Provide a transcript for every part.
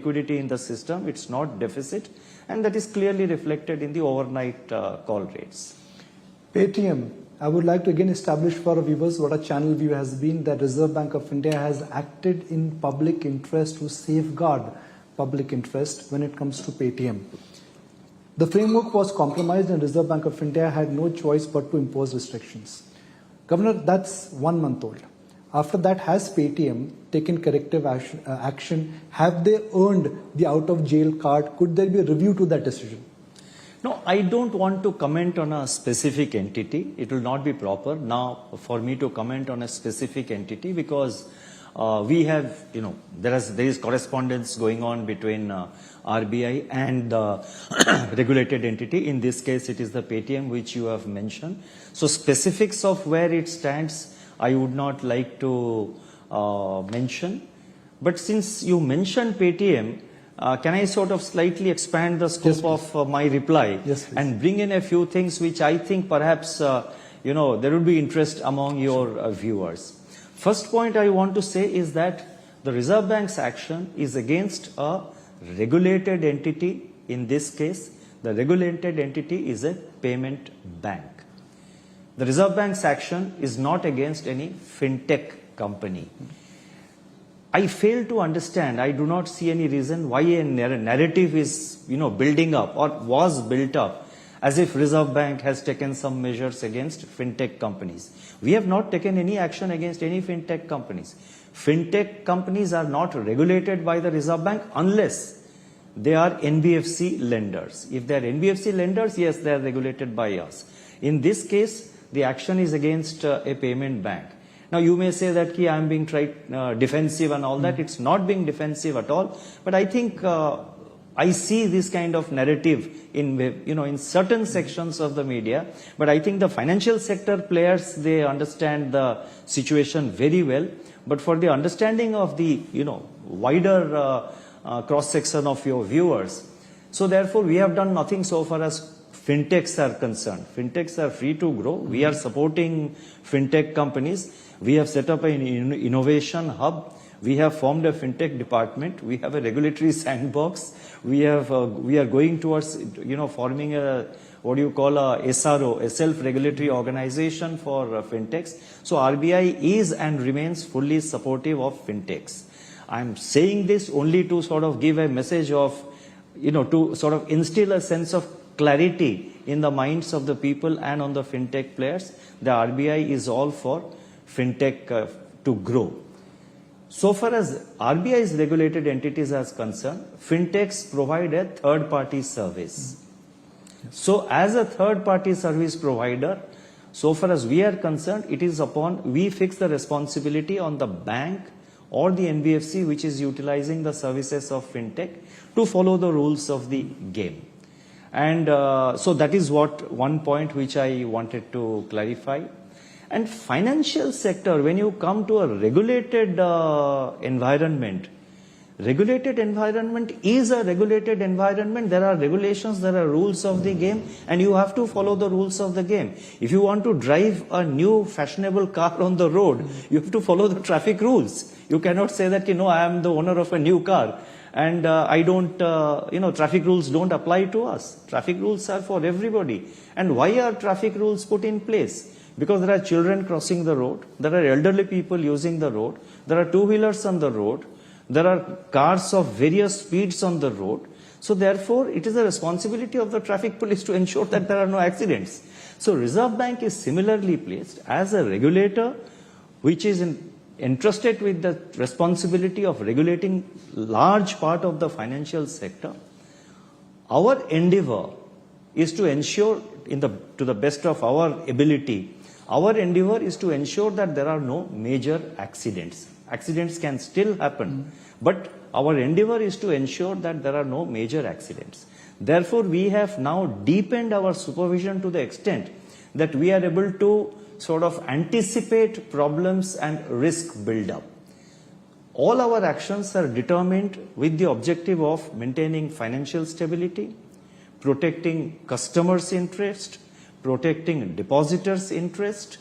liquidity in the system, it's not deficit, and that is clearly reflected in the overnight call rates. Paytm, I would like to again establish for our viewers what our channel view has been, that Reserve Bank of India has acted in public interest to safeguard public interest when it comes to Paytm. The framework was compromised and Reserve Bank of India had no choice but to impose restrictions. Governor, that's 1 month old. After that, has Paytm taken corrective action? Have they earned the out-of-jail card? Could there be a review to that decision? No, I don't want to comment on a specific entity. It will not be proper now for me to comment on a specific entity because we have, there is correspondence going on between RBI and the regulated entity. In this case, it is the Paytm which you have mentioned. So specifics of where it stands, I would not like to mention. But since you mentioned Paytm, can I sort of slightly expand the scope of my reply and bring in a few things which I think perhaps, there would be interest among your viewers. First point I want to say is that the Reserve Bank's action is against a regulated entity. In this case, the regulated entity is a payment bank. The Reserve Bank's action is not against any fintech company. I fail to understand, I do not see any reason why a narrative is, building up or was built up as if Reserve Bank has taken some measures against fintech companies. We have not taken any action against any fintech companies. Fintech companies are not regulated by the Reserve Bank unless they are NBFC lenders. If they are NBFC lenders, yes, they are regulated by us. In this case, the action is against a payment bank. Now, you may say that I am being defensive and all that. It's not being defensive at all. But I think I see this kind of narrative in certain sections of the media. But I think the financial sector players, they understand the situation very well. But for the understanding of the wider cross-section of your viewers, so therefore we have done nothing so far as fintechs are concerned. Fintechs are free to grow. We are supporting fintech companies. We have set up an innovation hub. We have formed a fintech department. We have a regulatory sandbox. We are going towards forming a a SRO, a self-regulatory organization for fintechs. So RBI is and remains fully supportive of fintechs. I'm saying this only to sort of give a message of, to sort of instill a sense of clarity in the minds of the people and on the fintech players. The RBI is all for fintech to grow. So far as RBI's regulated entities are concerned, fintechs provide a third-party service. So as a third-party service provider, so far as we are concerned, it is we fix the responsibility on the bank or the NBFC which is utilizing the services of fintech to follow the rules of the game. And so that is one point which I wanted to clarify. And financial sector, when you come to a regulated environment is a regulated environment. There are regulations, there are rules of the game, and you have to follow the rules of the game. If you want to drive a new fashionable car on the road, you have to follow the traffic rules. You cannot say that, I am the owner of a new car and I don't, traffic rules don't apply to us. Traffic rules are for everybody. And why are traffic rules put in place? Because there are children crossing the road, there are elderly people using the road, there are two-wheelers on the road, there are cars of various speeds on the road. So therefore, it is the responsibility of the traffic police to ensure that there are no accidents. So Reserve Bank is similarly placed as a regulator which is entrusted with the responsibility of regulating large part of the financial sector. Our endeavor is to ensure, to the best of our ability, our endeavor is to ensure that there are no major accidents. Accidents can still happen, but our endeavor is to ensure that there are no major accidents. Therefore, we have now deepened our supervision to the extent that we are able to sort of anticipate problems and risk build-up. All our actions are determined with the objective of maintaining financial stability, protecting customers' interest, protecting depositors' interest,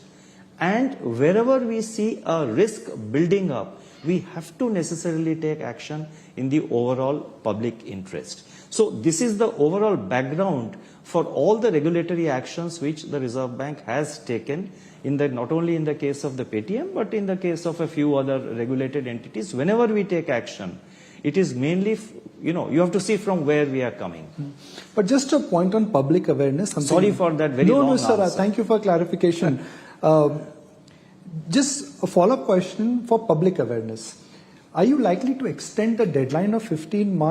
and wherever we see a risk building up, we have to necessarily take action in the overall public interest. So this is the overall background for all the regulatory actions which the Reserve Bank has taken in the, not only in the case of the Paytm, but in the case of a few other regulated entities. Whenever we take action, it is mainly, you have to see from where we are coming. But just a point on public awareness. Sorry for that very long answer. No, sir. Thank you for clarification. Just a follow-up question for public awareness. Are you likely to extend the deadline of 15 March